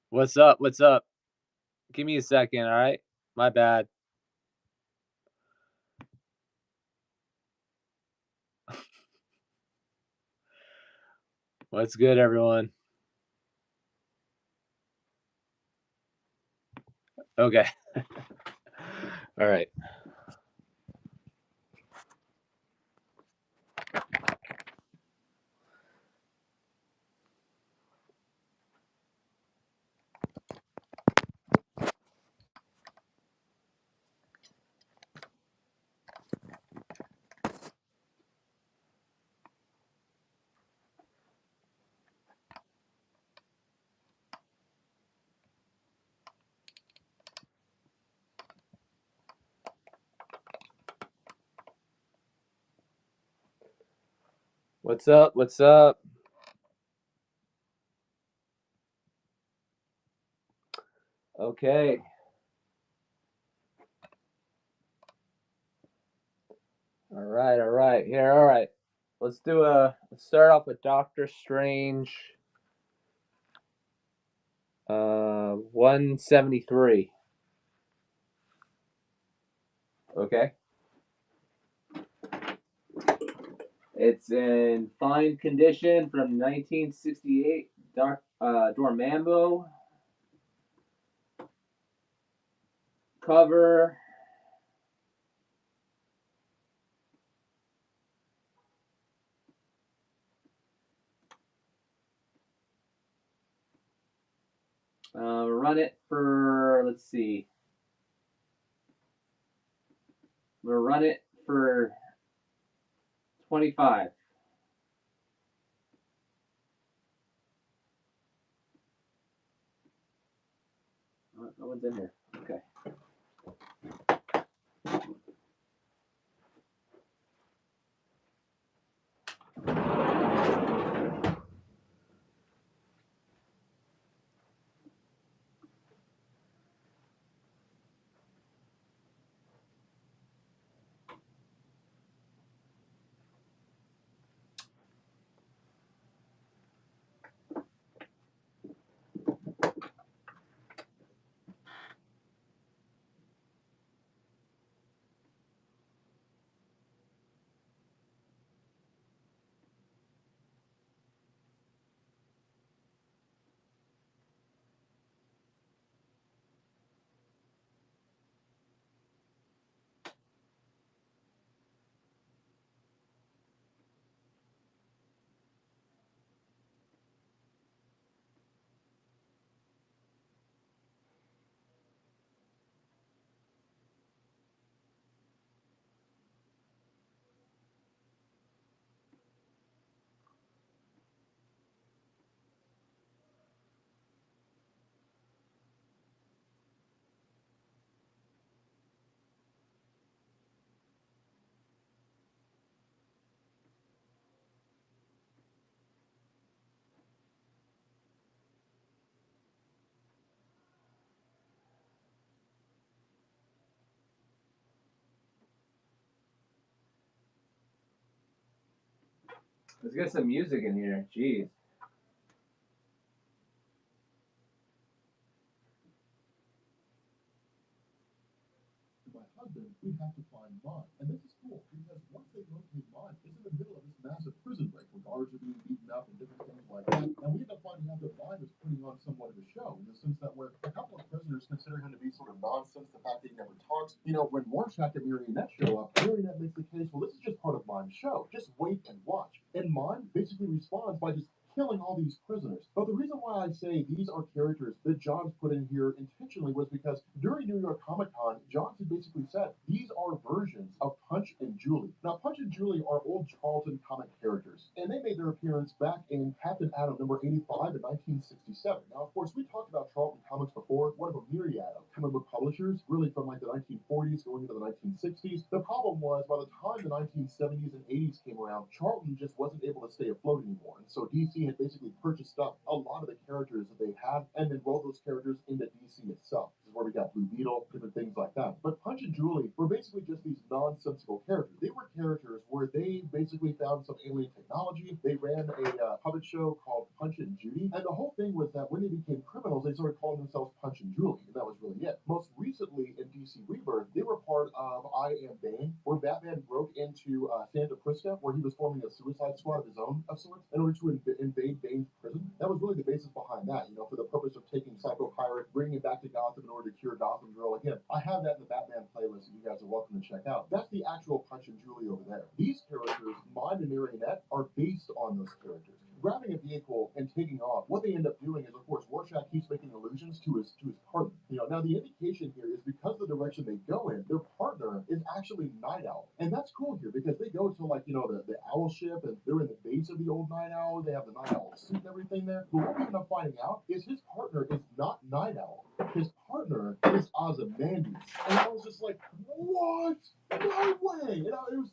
What's up? What's up? Give me a second, all right? My bad. What's good, everyone? Okay. All right. What's up? What's up? Okay. All right. All right. Here. All right. Let's start off with Doctor Strange. 173. Okay. It's in fine condition from 1968. Dormammu cover. Run it for, let's see. We'll run it for 25. No one's in here. Okay. Let's get some music in here. Jeez. My husband, we have to find mine. And this is cool because once they locate mine, it's in the middle of this massive prison break where guards are being beaten up and different things like that. And we end up finding out that mine was putting on somewhat of a show in the sense that where a couple of prisoners consider him to be sort of nonsense, the fact that he never talks. When Rorschach and Marionette show up, Marionette makes the case, well, this is just part of Mime's show. Just wait and watch. And Mime basically responds by just killing all these prisoners. But the reason why I say these are characters that Johns put in here intentionally was because during New York Comic Con, Johns had basically said these are versions of Punch and Julie. Now, Punch and Julie are old Charlton comic characters, and they made their appearance back in Captain Atom number 85 in 1967. Now, of course, we talked about Charlton Comics before, one of a myriad of comic book publishers, really from like the 1940s going into the 1960s. The problem was by the time the 1970s and 80s came around, Charlton just wasn't able to stay afloat anymore. And so DC had basically purchased up a lot of the characters that they had and then rolled those characters into DC itself. This is where we got Blue Beetle, different things like that. But Punch and Julie were basically just these nonsensical characters. They were characters where they basically found some alien technology. They ran a puppet show called Punch and Judy, and the whole thing was that when they became criminals, they started calling themselves Punch and Julie, and that was really it. Most recently in DC Rebirth, they were part of I Am Bane, where Batman broke into Santa Prisca, where he was forming a suicide squad of his own of sorts in order to invade Bane's prison. That was really the basis behind that, for the purpose of taking Psycho Pirate, bringing him back to Gotham in order to cure Gotham Girl. Again, I have that in the Batman playlist that you guys are welcome to check out. That's the actual Punch and Julie over there. These characters, Mind and Marionette, are based on those characters. Grabbing a vehicle and taking off, what they end up doing is, of course, Rorschach keeps making allusions to his partner. Now the indication here is because the direction they go in, their partner is actually Night Owl, and that's cool here because they go to the owl ship, and they're in the base of the old Night Owl. They have the Night Owl suit and everything there. But what we end up finding out is his partner is not Night Owl. His partner is Ozymandias, and I was just like, what? No way!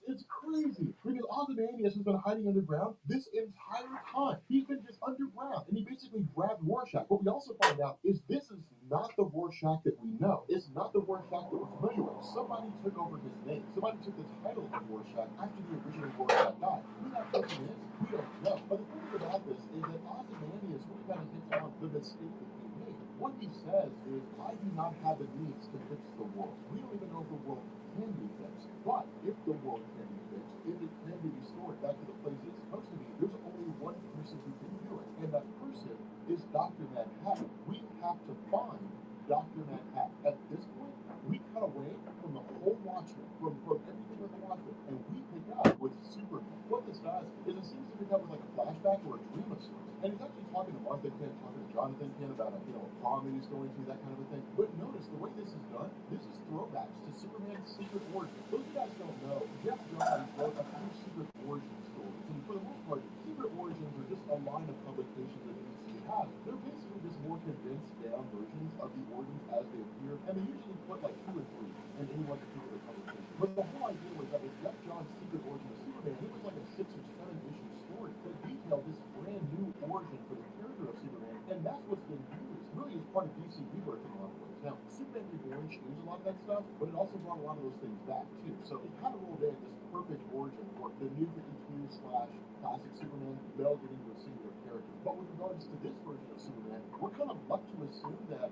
It's crazy because Ozymandias has been hiding underground this entire time. He's been just underground, and he basically grabbed Rorschach. What we also find out is this is not the Rorschach that we know. It's not the Rorschach that we're familiar with. Somebody took over his name. Somebody took the title of Rorschach after the original Rorschach died. Who that person is, we don't know. But the thing about this is that Ozymandias really kind of hits on the mistake that he made. What he says is, I do not have the means to fix the world. We don't even know if the world can be fixed. But if the world can be fixed, if it can be restored back to the place it's supposed to be, there's only one person who can do it. And that person is Dr. Manhattan. We have to find Dr. Manhattan. At this point, we cut away from the whole Watchmen, from everything with the Watchmen, and we pick up with Superman. What this does is it seems to become like a flashback or a dream of sorts. And he's actually talking to Martha Kent, talking to Jonathan Kent about a prom that he's going to, that kind of a thing. But notice the way this is done, this is throwbacks to Superman's secret origin. Those of you guys don't know, Jeff Johns wrote a few secret origin stories. And for the most part, secret origins are just a line of publications that DC has. They're basically just more condensed down versions of the origins as they appear. And they usually put like 2 or 3 in any one particular publication. But the whole idea was that with Jeff Johns' secret origin of Superman, it was like a 6 or 7 issue story that detailed this brand new origin for the character of Superman, and that's what's been used really as part of DC Rebirth in a lot of ways. Now, Superman Reborn changed a lot of that stuff, but it also brought a lot of those things back too. So it kind of rolled in this perfect origin for the new 52 / classic Superman melded into a singular character. But with regards to this version of Superman, we're kind of left to assume that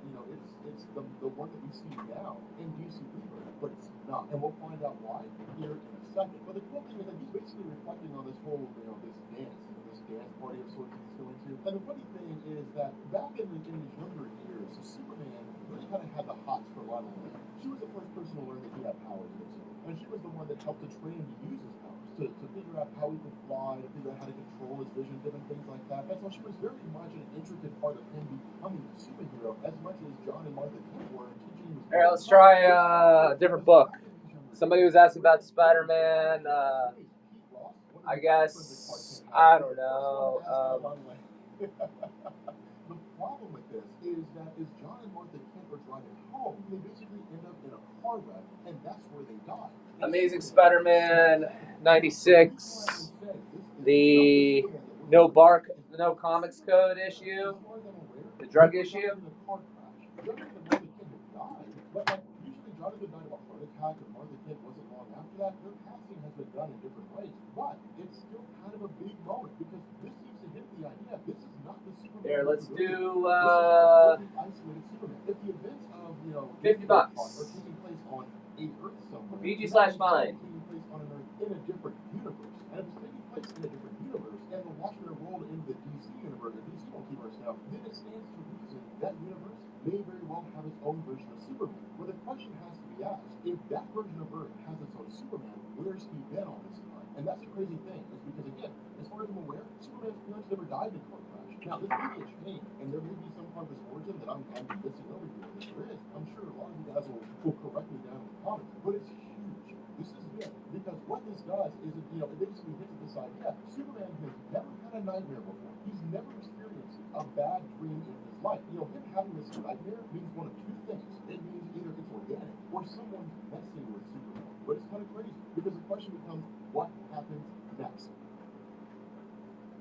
it's the one that we see now in DC Rebirth, but it's not, and we'll find out why here in a second. But the cool thing is that he's basically reflecting on this whole this dance party of sorts that he's going to. And the funny thing is that back in his younger years, Superman really kind of had the hots for Lana Lang. She was the first person to learn that he had powers, and she was the one that helped to train him to use his powers, to figure out how he could fly, to figure out how to control his vision, different things like that. And so she was very much an intricate part of him becoming a superhero, as much as John and Martha Kent were teaching him. All right, let's try a different book. Somebody was asking about Spider-Man. I guess, I don't know. The problem with this is that as John and Martha Kent are driving home, they basically end up in a car wreck, and that's where they die. Amazing Spider-Man 96, the no comics code issue, the drug issue. But usually Jonathan died of a heart attack, and Martha Kent wasn't long after that. Their passing has been done in different ways, but it's still kind of a big moment because this seems to hit the idea. This is not the Superman. Here, let's do isolated Superman. If the events of $50 are taking place on a Earth somewhere, PG/fine. taking place on an Earth in a different universe, and if it's taking place in a different universe, and the Watchmen are rolled into the DC universe, the DC multiverse now, then it stands to reason that universe may very well have its own version of Superman. Well, the question has to be asked, if that version of Earth has its own Superman, where's he been all this time? And that's a crazy thing, is because again, as far as I'm aware, Superman's parents never died in a car crash. Now, this may be a chain, and there may be some part of this origin that I'm missing over here. If there is, I'm sure a lot of you guys will correct me down in the comments, but it's huge. This is big, because what this does is it basically hits at this idea. Superman has never had a nightmare before. He's never experienced a bad dream in his life. Him having this nightmare means one of 2 things. It means either it's organic or someone's messing with Superman. But it's kind of crazy, because the question becomes, what happens next?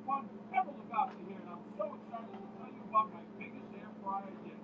Well, have a look out here, and I'm so excited to tell you about my biggest air fryer yet.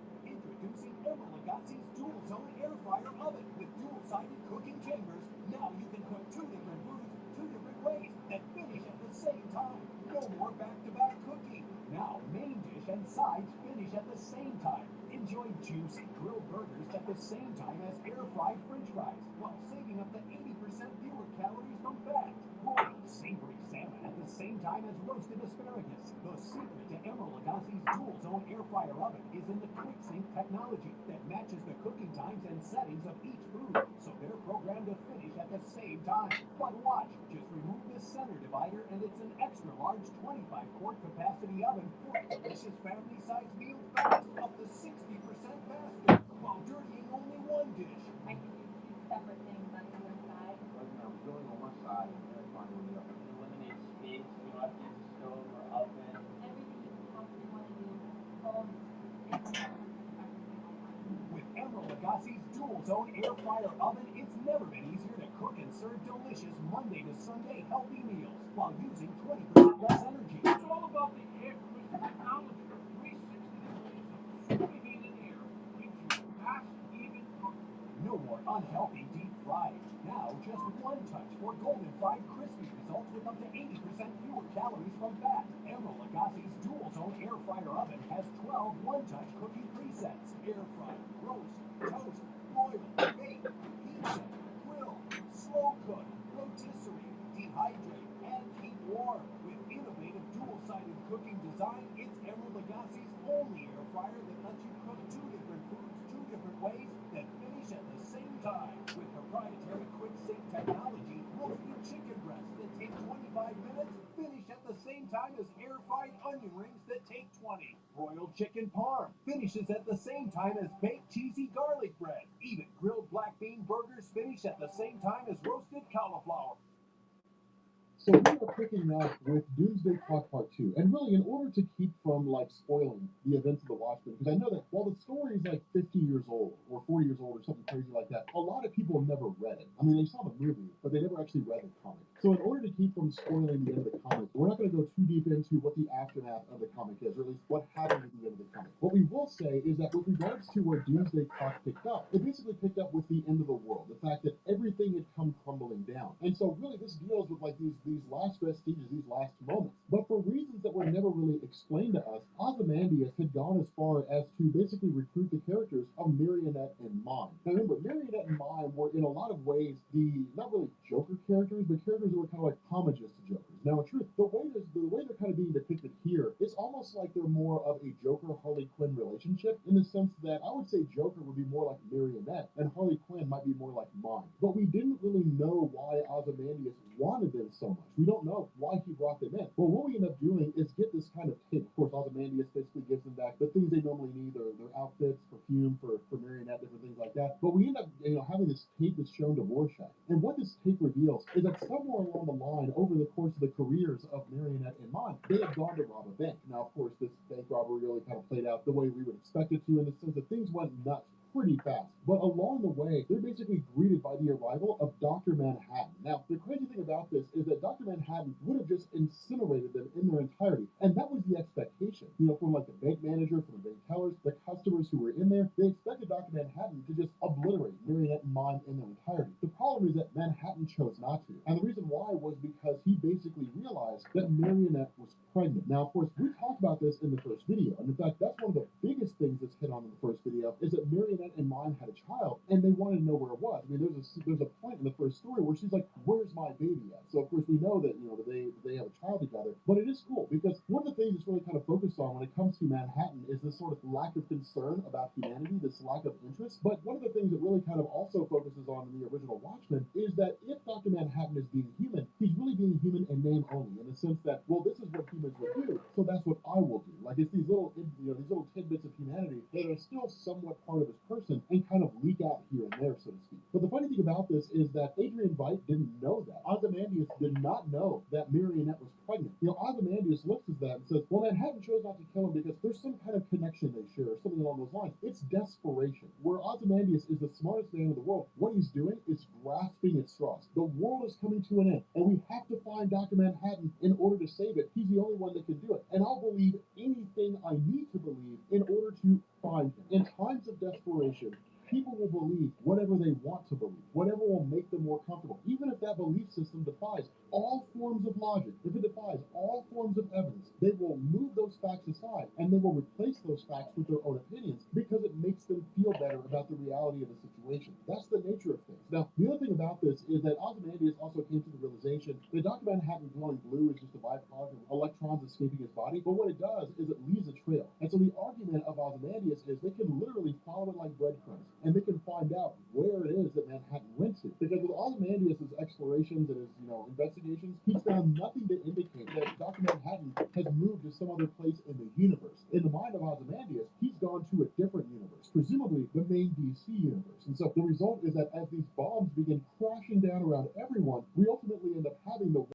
Introducing Emeril Lagasse's dual zone air fryer oven with dual-sided cooking chambers. Now you can cook 2 different foods 2 different ways that finish at the same time. No more back-to-back cooking. Now main dish and sides finish at the same time. Enjoy juicy grilled burgers at the same time as air-fried French fries, while saving up to 80% fewer calories from fat. Broiled savory salmon at the same time as roasted asparagus. The secret to Emeril Lagasse's dual zone air fryer oven is in the quick sync technology that matches the cooking times and settings of each food, so they're programmed to finish at the same time. But watch, just remove the center divider and it's an extra large 25-quart capacity oven for delicious family-sized meal fast, up to 60% faster, while dirtying only one dish. I can do 2 separate things on either side. Right now, I'm doing on one side and then finding on the other. It eliminates space. You don't have to use a stove or oven. Everything you possibly want to do, home, it's With Emeril Lagasse's dual zone air fryer oven, it's never been easier to cook and serve delicious Monday to Sunday healthy meals while using 20% less energy. It's all about the air conditioner technology. 360 degrees of super heated air gives you fast, even cooking. No more unhealthy deep frying. Now just one touch for golden fried crispy results with up to 80% fewer calories from fat. Emeril Lagasse's dual zone air fryer oven has 12 one-touch cooking presets. Air fry, roast, toast, broil, bake, pizza, grill, slow cook, rotisserie, dehydrate, and keep warm. With innovative dual-sided cooking design, it's Emeril Lagasse's only air fryer that lets you cook 2 different foods 2 different ways that finish at the same time. With proprietary quick sync technology, roasted chicken breasts that take 25 minutes finish at the same time as air-fried onion rings that take 20. Broiled chicken parm finishes at the same time as baked cheesy garlic bread. Even grilled black bean burgers finish at the same time as roasted cauliflower. So we are picking up with Doomsday Clock Part 2. And really, in order to keep from, like, spoiling the events of the Watchmen, because I know that while the story is, like, 50 years old, or 40 years old, or something crazy like that, a lot of people never read it. I mean, they saw the movie, but they never actually read the comic. So in order to keep from spoiling the end of the comic, we're not going to go too deep into what the aftermath of the comic is, or at least what happened at the end of the comic. What we will say is that with regards to where Doomsday Clock picked up, it basically picked up with the end of the world, the fact that everything had come crumbling down. And so really this deals with, like, these last vestiges, these last moments. But for reasons that were never really explained to us, Ozymandias had gone as far as to basically recruit the characters of Marionette and Mime. Now remember, Marionette and Mime were in a lot of ways not really Joker characters, but characters that were kind of like homages to Jokers. Now in truth, the way they're kind of being depicted here, it's almost like they're more of a Joker-Harley Quinn relationship, in the sense that I would say Joker would be more like Marionette, and Harley Quinn might be more like Mime. But we didn't really know why Ozymandias wanted them so much. We don't know why he brought them in. Well, what we end up doing is get this kind of tape. Of course, Ozymandias basically gives them back the things they normally need, their outfits, perfume for Marionette, different things like that. But we end up having this tape that's shown to Rorschach. And what this tape reveals is that somewhere along the line, over the course of the careers of Marionette and Mime, they had gone to rob a bank. Now, of course, this bank robbery really kind of played out the way we would expect it to, in the sense that things went nuts pretty fast. But along the way, they're basically greeted by the arrival of Dr. Manhattan. Now, the crazy thing about this is that Dr. Manhattan would have just incinerated them in their entirety. And that was the expectation. From like the bank manager, from the bank tellers, the customers who were in there, they expected Dr. Manhattan to just obliterate Marionette and Mime in their entirety. The problem is that Manhattan chose not to. And the reason why was because he basically realized that Marionette was pregnant. Now, of course, we talked about this in the first video. And in fact, that's one of the biggest things that's hit on in the first video, is that Marionette and Mime had a child, and they wanted to know where it was. I mean, there's a point in the first story where she's like, "Where's my baby at?" So of course we know that they have a child together. But it is cool because one of the things that's really kind of focused on when it comes to Manhattan is this sort of lack of concern about humanity, this lack of interest. But one of the things that really kind of also focuses on in the original Watchmen is that if Dr. Manhattan is being human, he's really being human in name only, in the sense that, well, this is what humans would do, so that's what I will do. Like, it's these little tidbits of humanity that are still somewhat part of his person and kind of leak out here and there, so to speak. But the funny thing about this is that Adrian Veidt didn't know that. Ozymandias did not know that Marionette was pregnant. Ozymandias looks at that and says, well, Manhattan chose not to kill him because there's some kind of connection they share, or something along those lines. It's desperation. Where Ozymandias is the smartest man in the world, what he's doing is grasping at straws. The world is coming to an end, and we have to find Dr. Manhattan in order to save it. He's the only one that can do it. And I'll believe anything I need to believe in order to find him. In times of system defies all forms of logic, if it defies all forms of evidence, they will move those facts aside and they will replace those facts with their own opinions because it makes them feel better about the reality of the situation. That's the nature of things. Now, the other thing about this is that Ozymandias also came to the realization that Dr. Manhattan glowing blue is just a byproduct of electrons escaping his body, but what it does is it leaves a trail. And so the argument of Ozymandias is they can literally follow it like breadcrumbs, and they can find out where it is that Manhattan went to. Because with Ozymandias' explorations and his, investigations, he's found nothing to indicate that Dr. Manhattan has moved to some other place in the universe. In the mind of Ozymandias, he's gone to a different universe, presumably the main DC universe. And so the result is that as these bombs begin crashing down around everyone, we ultimately end up having the